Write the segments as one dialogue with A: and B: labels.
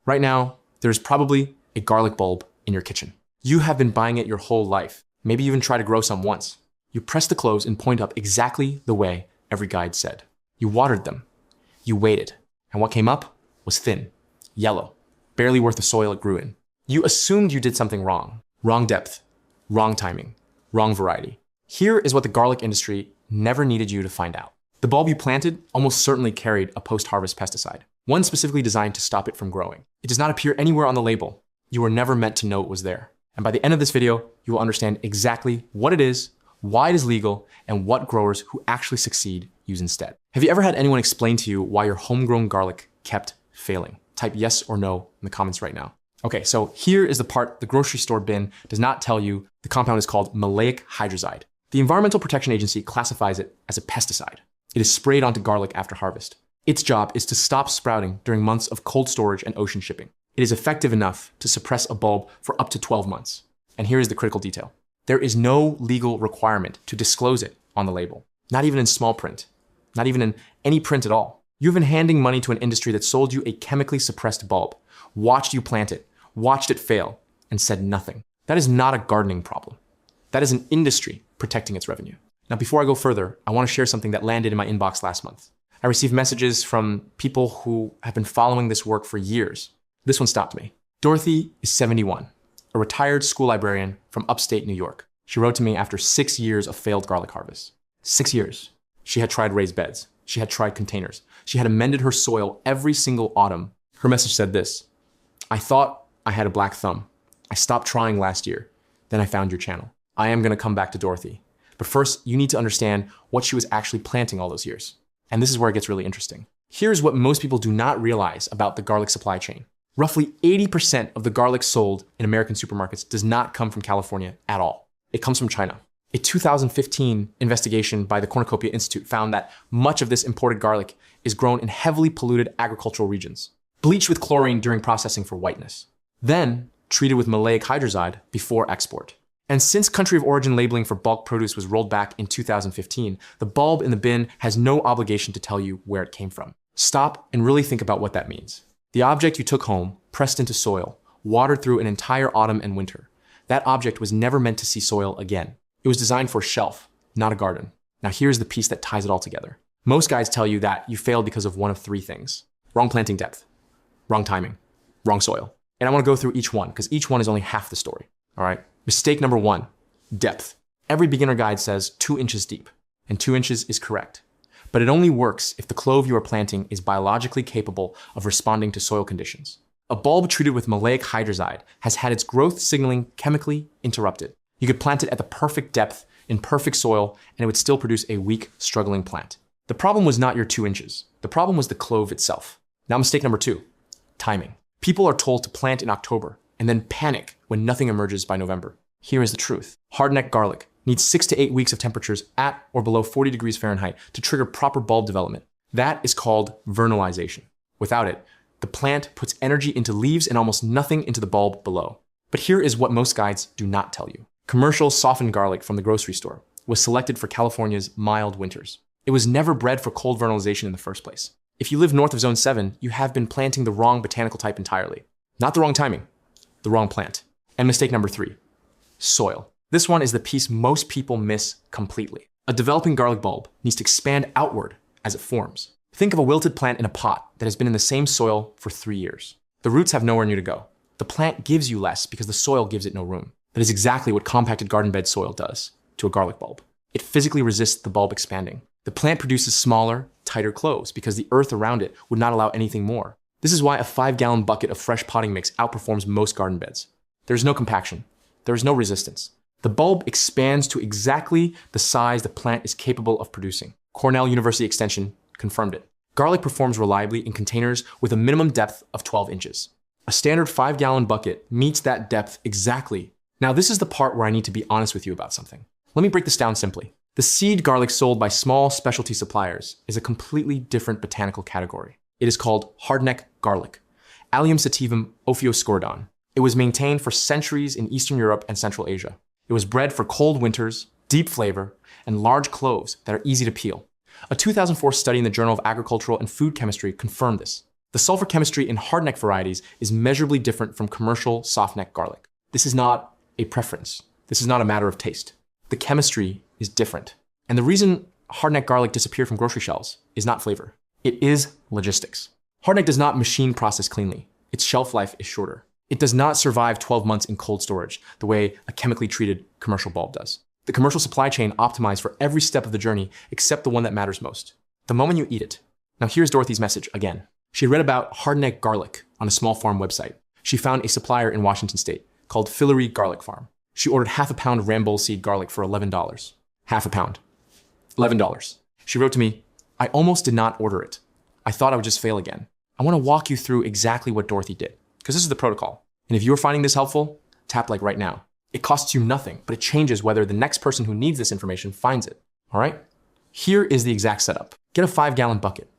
A: Right now, there's probably a garlic bulb in your kitchen. You have been buying it your whole life. Maybe you even tried to grow some once. You pressed the cloves and point up exactly the way every guide said. You watered them. You waited. And what came up was thin, yellow, barely worth the soil it grew in. You assumed you did something wrong. Wrong depth, wrong timing, wrong variety. Here is what the garlic industry never needed you to find out. The bulb you planted almost certainly carried a post-harvest pesticide, one specifically designed to stop it from growing. It does not appear anywhere on the label. You were never meant to know it was there. And by the end of this video, you will understand exactly what it is, why it is legal, and what growers who actually succeed use instead. Have you ever had anyone explain to you why your homegrown garlic kept failing? Type yes or no in the comments right now. Okay, so here is the part the grocery store bin does not tell you. The compound is called Maleic Hydrazide. The Environmental Protection Agency classifies it as a pesticide. It is sprayed onto garlic after harvest. Its job is to stop sprouting during months of cold storage and ocean shipping. It is effective enough to suppress a bulb for up to 12 months. And here is the critical detail. There is no legal requirement to disclose it on the label, not even in small print, not even in any print at all. You've been handing money to an industry that sold you a chemically suppressed bulb, watched you plant it, watched it fail, and said nothing. That is not a gardening problem. That is an industry protecting its revenue. Now, before I go further, I want to share something that landed in my inbox last month. I received messages from people who have been following this work for years. This one stopped me. Dorothy is 71, a retired school librarian from upstate New York. She wrote to me after 6 years of failed garlic harvest. 6 years. She had tried raised beds. She had tried containers. She had amended her soil every single autumn. Her message said this: I thought I had a black thumb. I stopped trying last year. Then I found your channel. I am going to come back to Dorothy. But first, you need to understand what she was actually planting all those years. And this is where it gets really interesting. Here's what most people do not realize about the garlic supply chain. Roughly 80% of the garlic sold in American supermarkets does not come from California at all. It comes from China. A 2015 investigation by the Cornucopia Institute found that much of this imported garlic is grown in heavily polluted agricultural regions, bleached with chlorine during processing for whiteness, then treated with maleic hydrazide before export. And since country of origin labeling for bulk produce was rolled back in 2015, the bulb in the bin has no obligation to tell you where it came from. Stop and really think about what that means. The object you took home, pressed into soil, watered through an entire autumn and winter. That object was never meant to see soil again. It was designed for a shelf, not a garden. Now here's the piece that ties it all together. Most guides tell you that you failed because of one of three things: wrong planting depth, wrong timing, wrong soil. And I want to go through each one because each one is only half the story. All right. Mistake number one, depth. Every beginner guide says 2 inches deep, and 2 inches is correct. But it only works if the clove you are planting is biologically capable of responding to soil conditions. A bulb treated with maleic hydrazide has had its growth signaling chemically interrupted. You could plant it at the perfect depth in perfect soil, and it would still produce a weak, struggling plant. The problem was not your 2 inches. The problem was the clove itself. Now mistake number two, timing. People are told to plant in October and then panic when nothing emerges by November. Here is the truth. Hardneck garlic needs 6 to 8 weeks of temperatures at or below 40 degrees Fahrenheit to trigger proper bulb development. That is called vernalization. Without it, the plant puts energy into leaves and almost nothing into the bulb below. But here is what most guides do not tell you. Commercial softened garlic from the grocery store was selected for California's mild winters. It was never bred for cold vernalization in the first place. If you live north of Zone 7, you have been planting the wrong botanical type entirely. Not the wrong timing, the wrong plant. And mistake number three, soil. This one is the piece most people miss completely. A developing garlic bulb needs to expand outward as it forms. Think of a wilted plant in a pot that has been in the same soil for 3 years. The roots have nowhere near to go. The plant gives you less because the soil gives it no room. That is exactly what compacted garden bed soil does to a garlic bulb. It physically resists the bulb expanding. The plant produces smaller, tighter cloves because the earth around it would not allow anything more. This is why a 5-gallon bucket of fresh potting mix outperforms most garden beds. There is no compaction. There is no resistance. The bulb expands to exactly the size the plant is capable of producing. Cornell University Extension confirmed it. Garlic performs reliably in containers with a minimum depth of 12 inches. A standard 5-gallon bucket meets that depth exactly. Now, this is the part where I need to be honest with you about something. Let me break this down simply. The seed garlic sold by small specialty suppliers is a completely different botanical category. It is called hardneck garlic, Allium sativum ophioscoridon. It was maintained for centuries in Eastern Europe and Central Asia. It was bred for cold winters, deep flavor, and large cloves that are easy to peel. A 2004 study in the Journal of Agricultural and Food Chemistry confirmed this. The sulfur chemistry in hardneck varieties is measurably different from commercial softneck garlic. This is not a preference. This is not a matter of taste. The chemistry is different. And the reason hardneck garlic disappeared from grocery shelves is not flavor. It is logistics. Hardneck does not machine process cleanly. Its shelf life is shorter. It does not survive 12 months in cold storage the way a chemically treated commercial bulb does. The commercial supply chain optimized for every step of the journey except the one that matters most, the moment you eat it. Now here's Dorothy's message again. She read about hardneck garlic on a small farm website. She found a supplier in Washington state called Fillory Garlic Farm. She ordered half a pound of Ramboll seed garlic for $11. Half a pound. $11. She wrote to me, I almost did not order it. I thought I would just fail again. I want to walk you through exactly what Dorothy did, because this is the protocol. And if you're finding this helpful, tap like right now. It costs you nothing, but it changes whether the next person who needs this information finds it. All right? Here is the exact setup. Get a 5-gallon bucket.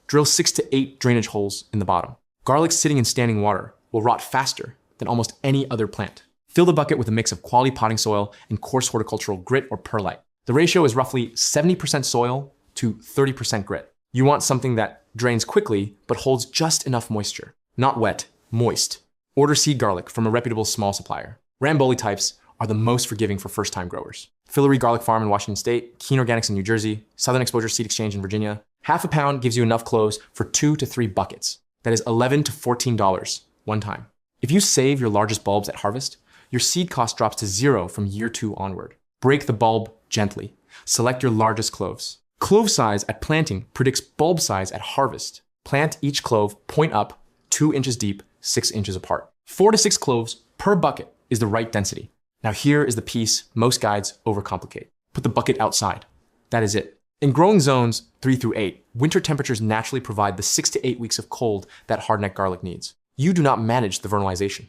A: Drill 6 to 8 drainage holes in the bottom. Garlic sitting in standing water will rot faster than almost any other plant. Fill the bucket with a mix of quality potting soil and coarse horticultural grit or perlite. The ratio is roughly 70% soil to 30% grit. You want something that drains quickly, but holds just enough moisture. Not wet, moist. Order seed garlic from a reputable small supplier. Rambolli types are the most forgiving for first-time growers. Fillory Garlic Farm in Washington State, Keen Organics in New Jersey, Southern Exposure Seed Exchange in Virginia. Half a pound gives you enough cloves for 2 to 3 buckets. That is $11 to $14 one time. If you save your largest bulbs at harvest, your seed cost drops to 0 from year 2 onward. Break the bulb gently. Select your largest cloves. Clove size at planting predicts bulb size at harvest. Plant each clove point up, 2 inches deep, 6 inches apart. 4 to 6 cloves per bucket is the right density. Now here is the piece most guides overcomplicate. Put the bucket outside. That is it. In growing zones 3 through 8, winter temperatures naturally provide the 6 to 8 weeks of cold that hardneck garlic needs. You do not manage the vernalization.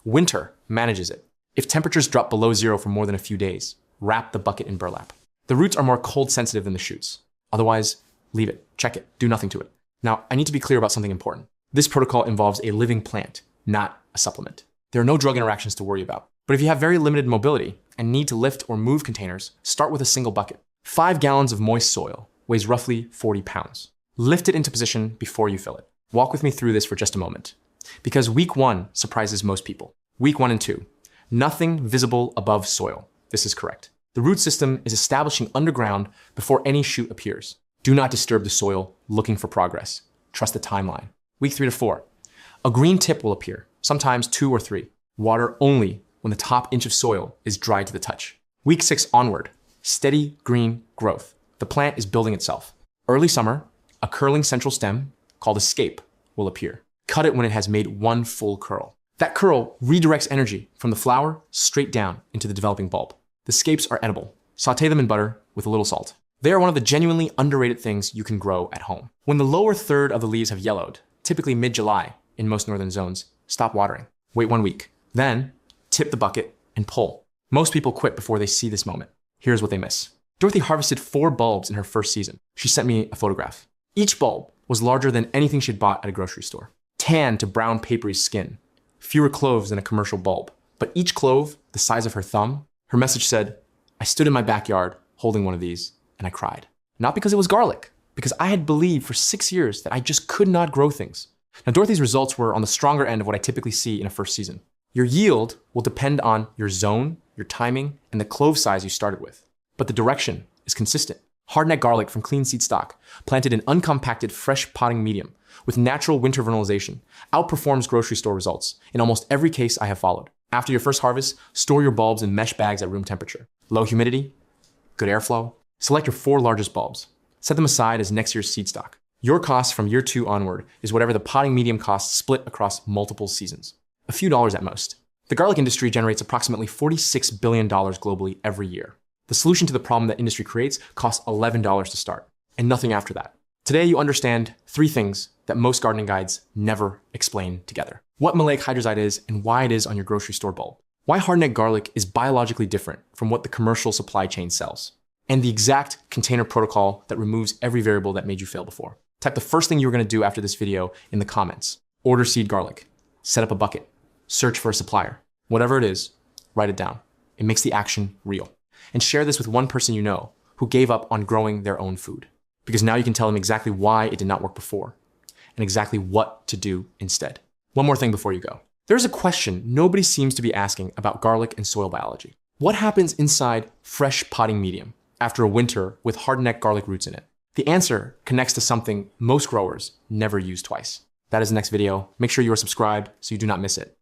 A: Winter manages it. If temperatures drop below 0 for more than a few days, wrap the bucket in burlap. The roots are more cold sensitive than the shoots. Otherwise, leave it, check it, do nothing to it. Now, I need to be clear about something important. This protocol involves a living plant, not a supplement. There are no drug interactions to worry about. But if you have very limited mobility and need to lift or move containers, start with a single bucket. 5 gallons of moist soil weighs roughly 40 pounds. Lift it into position before you fill it. Walk with me through this for just a moment. Because week 1 surprises most people. Week 1 and 2, nothing visible above soil. This is correct. The root system is establishing underground before any shoot appears. Do not disturb the soil looking for progress. Trust the timeline. Week 3 to 4, a green tip will appear, sometimes 2 or 3. Water only when the top inch of soil is dry to the touch. Week 6 onward, steady green growth. The plant is building itself. Early summer, a curling central stem called a scape will appear. Cut it when it has made 1 full curl. That curl redirects energy from the flower straight down into the developing bulb. The scapes are edible. Sauté them in butter with a little salt. They are one of the genuinely underrated things you can grow at home. When the lower third of the leaves have yellowed, typically mid-July in most northern zones, stop watering. Wait 1 week. Then, tip the bucket and pull. Most people quit before they see this moment. Here's what they miss. Dorothy harvested 4 bulbs in her first season. She sent me a photograph. Each bulb was larger than anything she'd bought at a grocery store. Tan to brown papery skin. Fewer cloves than a commercial bulb. But each clove, the size of her thumb. Her message said, I stood in my backyard holding one of these and I cried. Not because it was garlic, because I had believed for 6 years that I just could not grow things. Now, Dorothy's results were on the stronger end of what I typically see in a first season. Your yield will depend on your zone, your timing, and the clove size you started with. But the direction is consistent. Hardneck garlic from clean seed stock, planted in uncompacted fresh potting medium with natural winter vernalization, outperforms grocery store results in almost every case I have followed. After your first harvest, store your bulbs in mesh bags at room temperature. Low humidity, good airflow. Select your 4 largest bulbs. Set them aside as next year's seed stock. Your cost from year 2 onward is whatever the potting medium costs split across multiple seasons. A few dollars at most. The garlic industry generates approximately $46 billion globally every year. The solution to the problem that industry creates costs $11 to start, and nothing after that. Today you understand 3 things that most gardening guides never explain together. What Maleic Hydrazide is and why it is on your grocery store bulb. Why hardneck garlic is biologically different from what the commercial supply chain sells. And the exact container protocol that removes every variable that made you fail before. Type the first thing you're gonna do after this video in the comments. Order seed garlic. Set up a bucket. Search for a supplier. Whatever it is, write it down. It makes the action real. And share this with one person you know who gave up on growing their own food. Because now you can tell them exactly why it did not work before. and exactly what to do instead. One more thing before you go. There's a question nobody seems to be asking about garlic and soil biology. What happens inside fresh potting medium after a winter with hardneck garlic roots in it? The answer connects to something most growers never use twice. That is the next video. Make sure you are subscribed so you do not miss it.